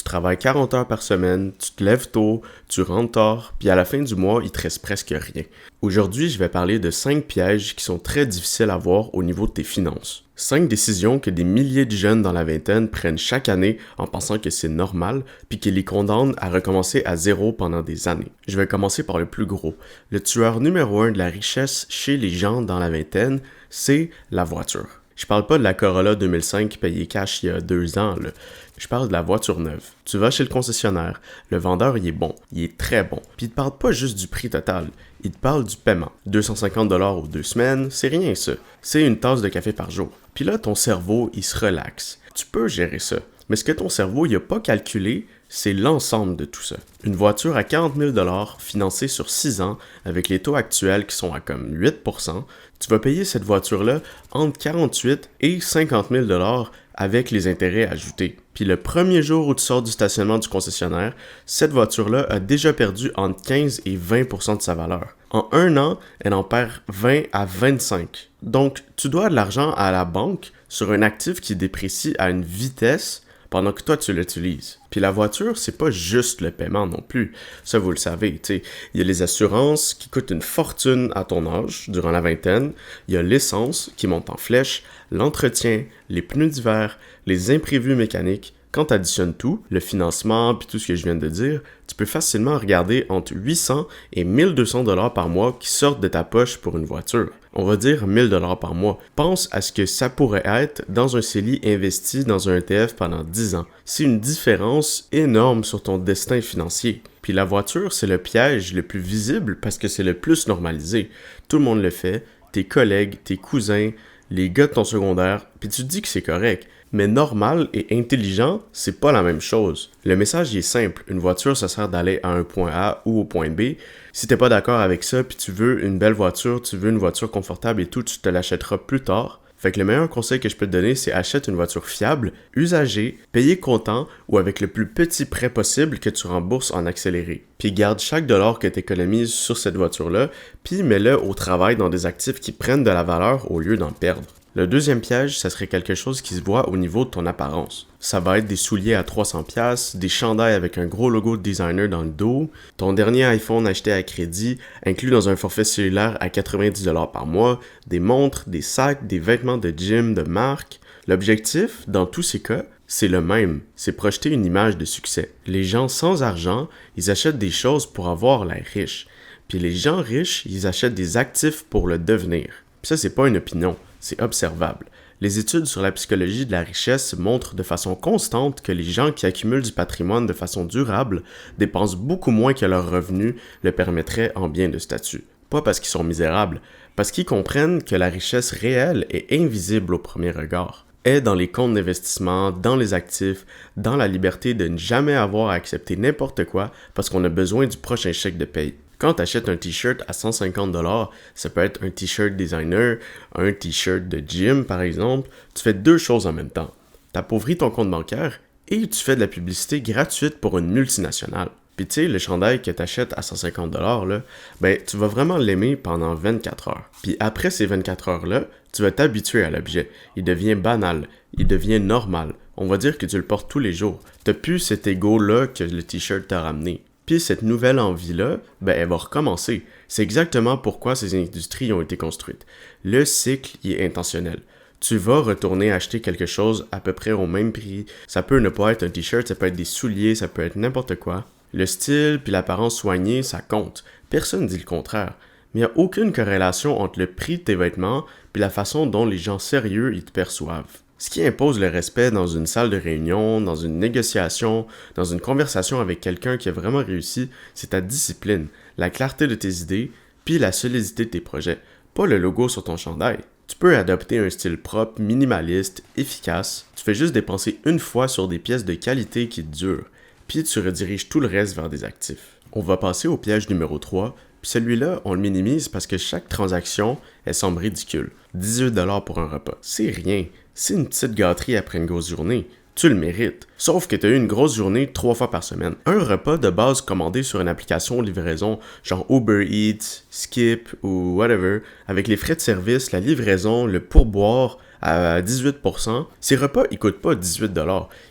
travailles 40 heures par semaine, tu te lèves tôt, tu rentres tard, puis à la fin du mois, il te reste presque rien. Aujourd'hui, je vais parler de 5 pièges qui sont très difficiles à voir au niveau de tes finances. 5 décisions que des milliers de jeunes dans la vingtaine prennent chaque année en pensant que c'est normal, puis qui les condamnent à recommencer à zéro pendant des années. Je vais commencer par le plus gros. Le tueur numéro 1 de la richesse chez les gens dans la vingtaine, c'est la voiture. Je parle pas de la Corolla 2005 payée cash il y a 2 ans, là. Je parle de la voiture neuve. Tu vas chez le concessionnaire, le vendeur il est bon, il est très bon. Puis il te parle pas juste du prix total, il te parle du paiement. 250$ aux 2 semaines, c'est rien ça. C'est une tasse de café par jour. Puis là, ton cerveau, il se relaxe. Tu peux gérer ça. Mais ce que ton cerveau, il a pas calculé, c'est l'ensemble de tout ça. Une voiture à 40 000$ financée sur 6 ans, avec les taux actuels qui sont à comme 8%, tu vas payer cette voiture-là entre 48 et 50 000$ avec les intérêts ajoutés. Puis le premier jour où tu sors du stationnement du concessionnaire, cette voiture-là a déjà perdu entre 15 et 20% de sa valeur. En 1 an, elle en perd 20 à 25. Donc, tu dois de l'argent à la banque sur un actif qui déprécie à une vitesse pendant que toi tu l'utilises. Puis la voiture, c'est pas juste le paiement non plus. Ça, vous le savez, tu sais. Il y a les assurances qui coûtent une fortune à ton âge, durant la vingtaine. Il y a l'essence qui monte en flèche, l'entretien, les pneus d'hiver, les imprévus mécaniques. Quand tu additionnes tout, le financement puis tout ce que je viens de dire, tu peux facilement regarder entre 800 et 1200$ par mois qui sortent de ta poche pour une voiture. On va dire 1000$ par mois. Pense à ce que ça pourrait être dans un CELI investi dans un ETF pendant 10 ans. C'est une différence énorme sur ton destin financier. Puis la voiture, c'est le piège le plus visible parce que c'est le plus normalisé. Tout le monde le fait, tes collègues, tes cousins, les gars de ton secondaire, puis tu te dis que c'est correct. Mais normal et intelligent, c'est pas la même chose. Le message il est simple, une voiture ça sert d'aller à un point A ou au point B. Si t'es pas d'accord avec ça puis tu veux une belle voiture, tu veux une voiture confortable et tout, tu te l'achèteras plus tard. Fait que le meilleur conseil que je peux te donner, c'est achète une voiture fiable, usagée, payée comptant ou avec le plus petit prêt possible que tu rembourses en accéléré. Puis garde chaque dollar que tu économises sur cette voiture-là, puis mets-le au travail dans des actifs qui prennent de la valeur au lieu d'en perdre. Le deuxième piège, ça serait quelque chose qui se voit au niveau de ton apparence. Ça va être des souliers à 300$, des chandails avec un gros logo de designer dans le dos, ton dernier iPhone acheté à crédit, inclus dans un forfait cellulaire à 90$ par mois, des montres, des sacs, des vêtements de gym, de marque. L'objectif, dans tous ces cas, c'est le même, c'est projeter une image de succès. Les gens sans argent, ils achètent des choses pour avoir l'air riche. Puis les gens riches, ils achètent des actifs pour le devenir. Puis ça, c'est pas une opinion. C'est observable. Les études sur la psychologie de la richesse montrent de façon constante que les gens qui accumulent du patrimoine de façon durable dépensent beaucoup moins que leurs revenus le permettraient en biens de statut. Pas parce qu'ils sont misérables, parce qu'ils comprennent que la richesse réelle est invisible au premier regard. Est dans les comptes d'investissement, dans les actifs, dans la liberté de ne jamais avoir à accepter n'importe quoi parce qu'on a besoin du prochain chèque de paye. Quand tu achètes un t-shirt à 150$, ça peut être un t-shirt designer, un t-shirt de gym par exemple, tu fais 2 choses en même temps. Tu appauvris ton compte bancaire et tu fais de la publicité gratuite pour une multinationale. Puis tu sais, le chandail que tu achètes à 150$, là, ben tu vas vraiment l'aimer pendant 24 heures. Puis après ces 24 heures-là, tu vas t'habituer à l'objet. Il devient banal, il devient normal. On va dire que tu le portes tous les jours. T'as plus cet ego-là que le t-shirt t'a ramené. Puis cette nouvelle envie-là, ben elle va recommencer. C'est exactement pourquoi ces industries ont été construites. Le cycle y est intentionnel. Tu vas retourner acheter quelque chose à peu près au même prix. Ça peut ne pas être un t-shirt, ça peut être des souliers, ça peut être n'importe quoi. Le style puis l'apparence soignée, ça compte. Personne ne dit le contraire. Mais il n'y a aucune corrélation entre le prix de tes vêtements puis la façon dont les gens sérieux ils te perçoivent. Ce qui impose le respect dans une salle de réunion, dans une négociation, dans une conversation avec quelqu'un qui a vraiment réussi, c'est ta discipline, la clarté de tes idées, puis la solidité de tes projets, pas le logo sur ton chandail. Tu peux adopter un style propre, minimaliste, efficace, tu fais juste dépenser une fois sur des pièces de qualité qui durent, puis tu rediriges tout le reste vers des actifs. On va passer au piège numéro 3, puis celui-là, on le minimise parce que chaque transaction, elle semble ridicule. 18$ pour un repas, c'est rien. C'est une petite gâterie après une grosse journée. Tu le mérites. Sauf que tu as eu une grosse journée 3 fois par semaine. Un repas de base commandé sur une application de livraison, genre Uber Eats, Skip ou whatever, avec les frais de service, la livraison, le pourboire, à 18%, ces repas, ils coûtent pas 18 $,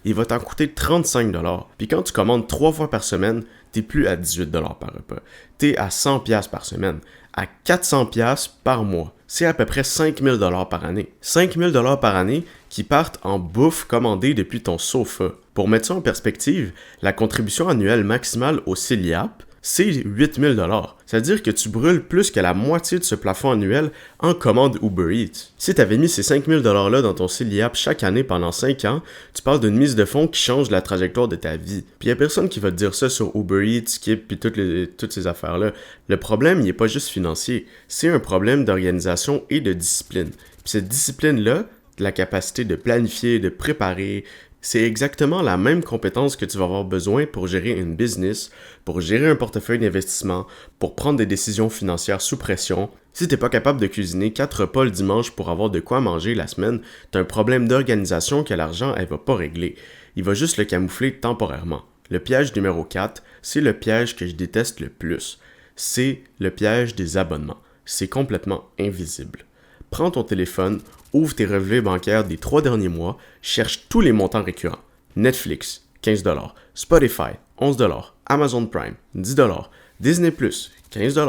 il va t'en coûter 35 $. Puis quand tu commandes 3 fois par semaine, t'es plus à 18 $ par repas. T'es à 100 $ par semaine, à 400 $ par mois. C'est à peu près 5 000 $ par année. 5 000 $ par année qui partent en bouffe commandée depuis ton sofa. Pour mettre ça en perspective, la contribution annuelle maximale au CELIAP, c'est 8 000 $. C'est-à-dire que tu brûles plus que la moitié de ce plafond annuel en commande Uber Eats. Si tu avais mis ces 5 000 $ là dans ton CELIAP chaque année pendant 5 ans, tu parles d'une mise de fonds qui change la trajectoire de ta vie. Puis il n'y a personne qui va te dire ça sur Uber Eats, Skip, puis toutes ces affaires-là. Le problème, il n'est pas juste financier. C'est un problème d'organisation et de discipline. Puis cette discipline-là, la capacité de planifier, de préparer, c'est exactement la même compétence que tu vas avoir besoin pour gérer une business, pour gérer un portefeuille d'investissement, pour prendre des décisions financières sous pression. Si tu n'es pas capable de cuisiner 4 repas le dimanche pour avoir de quoi manger la semaine, tu as un problème d'organisation que l'argent ne va pas régler. Il va juste le camoufler temporairement. Le piège numéro 4, c'est le piège que je déteste le plus. C'est le piège des abonnements. C'est complètement invisible. Prends ton téléphone, ouvre tes relevés bancaires des 3 derniers mois, cherche tous les montants récurrents. Netflix, 15 $, Spotify, 11 $, Amazon Prime, 10 $, Disney+, 15 $,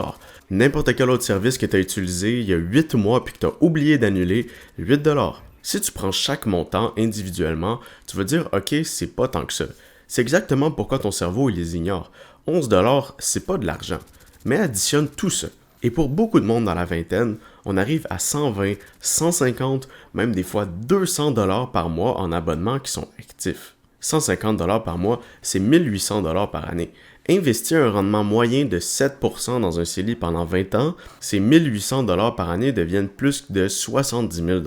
n'importe quel autre service que tu as utilisé il y a 8 mois puis que tu as oublié d'annuler, 8 $. Si tu prends chaque montant individuellement, tu vas dire « Ok, c'est pas tant que ça ». C'est exactement pourquoi ton cerveau il les ignore. 11 $, c'est pas de l'argent. Mais additionne tout ça. Et pour beaucoup de monde dans la vingtaine, on arrive à 120, 150, même des fois 200 $ par mois en abonnements qui sont actifs. 150 $ par mois, c'est 1800 $ par année. Investir un rendement moyen de 7% dans un CELI pendant 20 ans, ces 1800 $ par année deviennent plus de 70 000 $.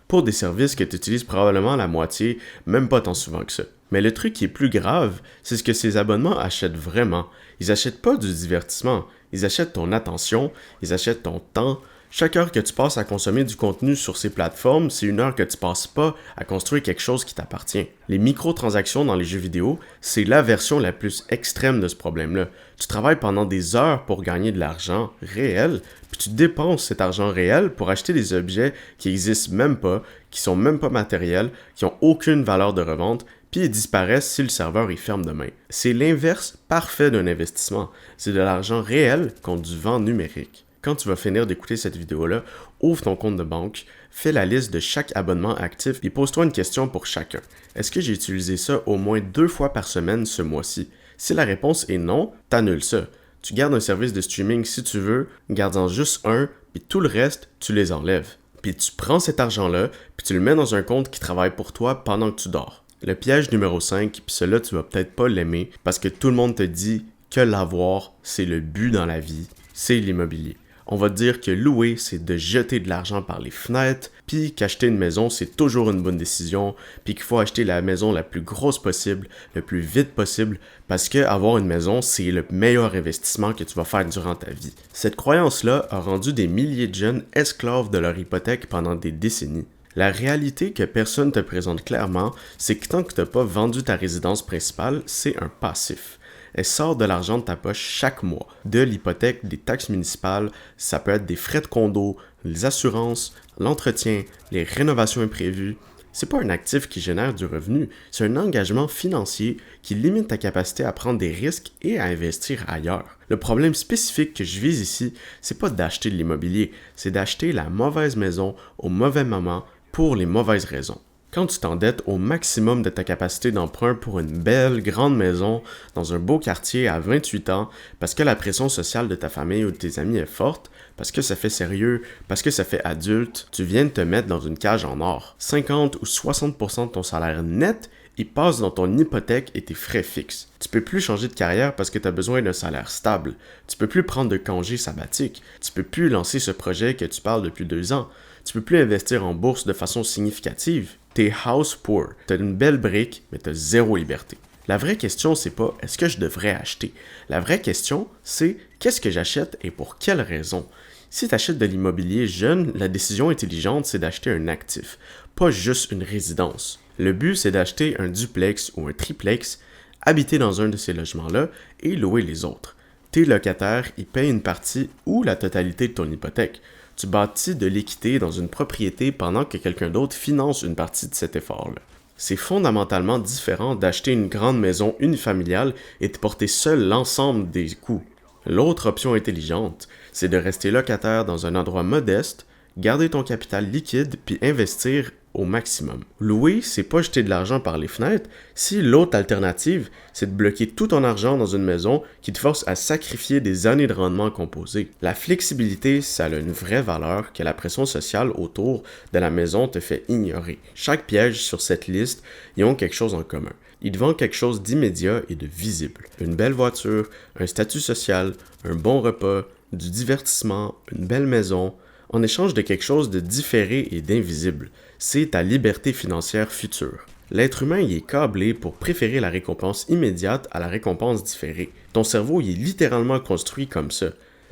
Pour des services que tu utilises probablement la moitié, même pas tant souvent que ça. Mais le truc qui est plus grave, c'est ce que ces abonnements achètent vraiment. Ils achètent pas du divertissement, ils achètent ton attention, ils achètent ton temps. Chaque heure que tu passes à consommer du contenu sur ces plateformes, c'est une heure que tu passes pas à construire quelque chose qui t'appartient. Les microtransactions dans les jeux vidéo, c'est la version la plus extrême de ce problème-là. Tu travailles pendant des heures pour gagner de l'argent réel, puis tu dépenses cet argent réel pour acheter des objets qui existent même pas, qui sont même pas matériels, qui ont aucune valeur de revente, puis ils disparaissent si le serveur est ferme demain. C'est l'inverse parfait d'un investissement. C'est de l'argent réel contre du vent numérique. Quand tu vas finir d'écouter cette vidéo-là, ouvre ton compte de banque, fais la liste de chaque abonnement actif et pose-toi une question pour chacun. Est-ce que j'ai utilisé ça au moins 2 fois par semaine ce mois-ci? Si la réponse est non, t'annules ça. Tu gardes un service de streaming si tu veux, garde-en juste un, puis tout le reste, tu les enlèves. Puis tu prends cet argent-là, puis tu le mets dans un compte qui travaille pour toi pendant que tu dors. Le piège numéro 5, puis celui-là tu vas peut-être pas l'aimer, parce que tout le monde te dit que l'avoir, c'est le but dans la vie, c'est l'immobilier. On va te dire que louer, c'est de jeter de l'argent par les fenêtres, puis qu'acheter une maison, c'est toujours une bonne décision, puis qu'il faut acheter la maison la plus grosse possible, le plus vite possible, parce que avoir une maison, c'est le meilleur investissement que tu vas faire durant ta vie. Cette croyance-là a rendu des milliers de jeunes esclaves de leur hypothèque pendant des décennies. La réalité que personne ne te présente clairement, c'est que tant que tu n'as pas vendu ta résidence principale, c'est un passif. Elle sort de l'argent de ta poche chaque mois, de l'hypothèque, des taxes municipales, ça peut être des frais de condo, les assurances, l'entretien, les rénovations imprévues. C'est pas un actif qui génère du revenu, c'est un engagement financier qui limite ta capacité à prendre des risques et à investir ailleurs. Le problème spécifique que je vise ici, c'est pas d'acheter de l'immobilier, c'est d'acheter la mauvaise maison au mauvais moment pour les mauvaises raisons. Quand tu t'endettes au maximum de ta capacité d'emprunt pour une belle, grande maison dans un beau quartier à 28 ans, parce que la pression sociale de ta famille ou de tes amis est forte, parce que ça fait sérieux, parce que ça fait adulte, tu viens de te mettre dans une cage en or. 50 ou 60% de ton salaire net, il passe dans ton hypothèque et tes frais fixes. Tu peux plus changer de carrière parce que tu as besoin d'un salaire stable. Tu peux plus prendre de congés sabbatiques. Tu peux plus lancer ce projet que tu parles depuis 2 ans. Tu peux plus investir en bourse de façon significative. T'es house poor. T'as une belle brique, mais t'as zéro liberté. La vraie question, c'est pas est-ce que je devrais acheter? La vraie question, c'est qu'est-ce que j'achète et pour quelle raison? Si tu achètes de l'immobilier jeune, la décision intelligente, c'est d'acheter un actif, pas juste une résidence. Le but, c'est d'acheter un duplex ou un triplex, habiter dans un de ces logements-là et louer les autres. Tes locataires, ils payent une partie ou la totalité de ton hypothèque. tu bâtis de l'équité dans une propriété pendant que quelqu'un d'autre finance une partie de cet effort-là. C'est fondamentalement différent d'acheter une grande maison unifamiliale et de porter seul l'ensemble des coûts. L'autre option intelligente, c'est de rester locataire dans un endroit modeste, garder ton capital liquide puis investir au maximum. Louer, c'est pas jeter de l'argent par les fenêtres, si l'autre alternative, c'est de bloquer tout ton argent dans une maison qui te force à sacrifier des années de rendement composé. La flexibilité, ça a une vraie valeur que la pression sociale autour de la maison te fait ignorer. Chaque piège sur cette liste, ils ont quelque chose en commun. Ils te vendent quelque chose d'immédiat et de visible. Une belle voiture, un statut social, un bon repas, du divertissement, une belle maison, en échange de quelque chose de différé et d'invisible. C'est ta liberté financière future. L'être humain y est câblé pour préférer la récompense immédiate à la récompense différée. Ton cerveau y est littéralement construit comme ça,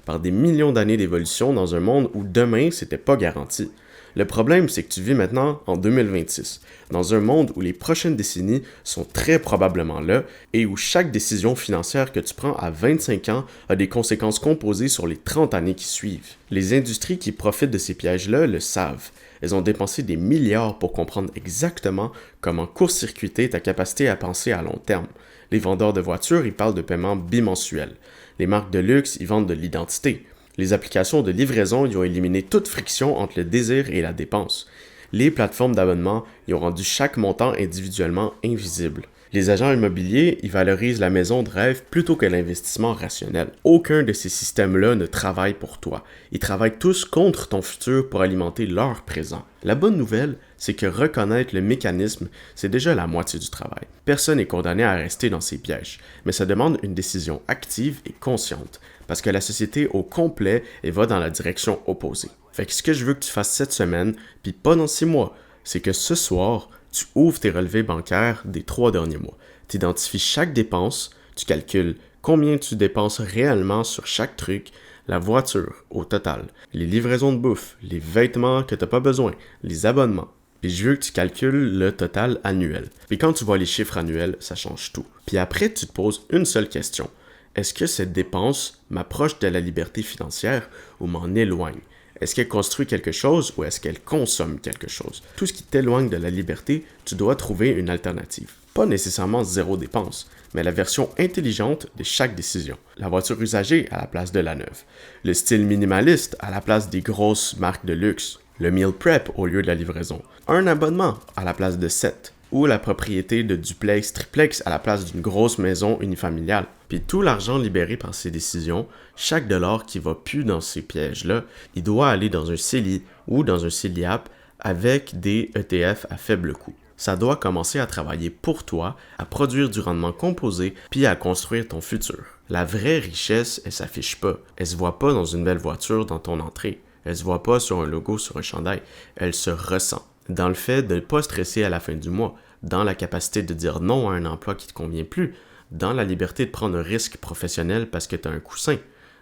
par des millions d'années d'évolution dans un monde où demain, c'était pas garanti. Le problème, c'est que tu vis maintenant en 2026, dans un monde où les prochaines décennies sont très probablement là et où chaque décision financière que tu prends à 25 ans a des conséquences composées sur les 30 années qui suivent. Les industries qui profitent de ces pièges-là le savent. Elles ont dépensé des milliards pour comprendre exactement comment court-circuiter ta capacité à penser à long terme. Les vendeurs de voitures, ils parlent de paiement bimensuel. Les marques de luxe, ils vendent de l'identité. Les applications de livraison y ont éliminé toute friction entre le désir et la dépense. Les plateformes d'abonnement y ont rendu chaque montant individuellement invisible. Les agents immobiliers y valorisent la maison de rêve plutôt que l'investissement rationnel. Aucun de ces systèmes-là ne travaille pour toi. Ils travaillent tous contre ton futur pour alimenter leur présent. La bonne nouvelle, c'est que reconnaître le mécanisme, c'est déjà la moitié du travail. Personne n'est condamné à rester dans ces pièges, mais ça demande une décision active et consciente, parce que la société au complet, elle va dans la direction opposée. Fait que ce que je veux que tu fasses cette semaine, puis pas dans 6 mois, c'est que ce soir, tu ouvres tes relevés bancaires des 3 derniers mois. Tu identifies chaque dépense, tu calcules combien tu dépenses réellement sur chaque truc, la voiture au total, les livraisons de bouffe, les vêtements que tu n'as pas besoin, les abonnements. Puis je veux que tu calcules le total annuel. Puis quand tu vois les chiffres annuels, ça change tout. Puis après, tu te poses une seule question. Est-ce que cette dépense m'approche de la liberté financière ou m'en éloigne? Est-ce qu'elle construit quelque chose ou est-ce qu'elle consomme quelque chose? Tout ce qui t'éloigne de la liberté, tu dois trouver une alternative. Pas nécessairement zéro dépense, mais la version intelligente de chaque décision. La voiture usagée à la place de la neuve. Le style minimaliste à la place des grosses marques de luxe. Le meal prep au lieu de la livraison. Un abonnement à la place de 7. Ou la propriété de duplex, triplex à la place d'une grosse maison unifamiliale. Puis tout l'argent libéré par ces décisions, chaque dollar qui va plus dans ces pièges-là, il doit aller dans un CELI ou dans un CELIAP avec des ETF à faible coût. Ça doit commencer à travailler pour toi, à produire du rendement composé, puis à construire ton futur. La vraie richesse, elle s'affiche pas. Elle se voit pas dans une belle voiture dans ton entrée. Elle se voit pas sur un logo sur un chandail. Elle se ressent. Dans le fait de ne pas stresser à la fin du mois, dans la capacité de dire non à un emploi qui ne te convient plus, dans la liberté de prendre un risque professionnel parce que tu as un coussin,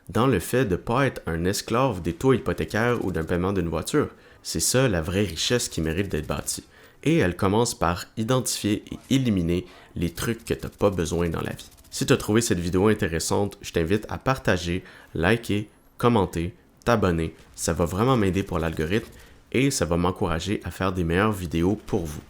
dans le fait de ne pas être un esclave des taux hypothécaires ou d'un paiement d'une voiture. C'est ça la vraie richesse qui mérite d'être bâtie. Et elle commence par identifier et éliminer les trucs que tu n'as pas besoin dans la vie. Si tu as trouvé cette vidéo intéressante, je t'invite à partager, liker, commenter, t'abonner. Ça va vraiment m'aider pour l'algorithme et ça va m'encourager à faire des meilleures vidéos pour vous.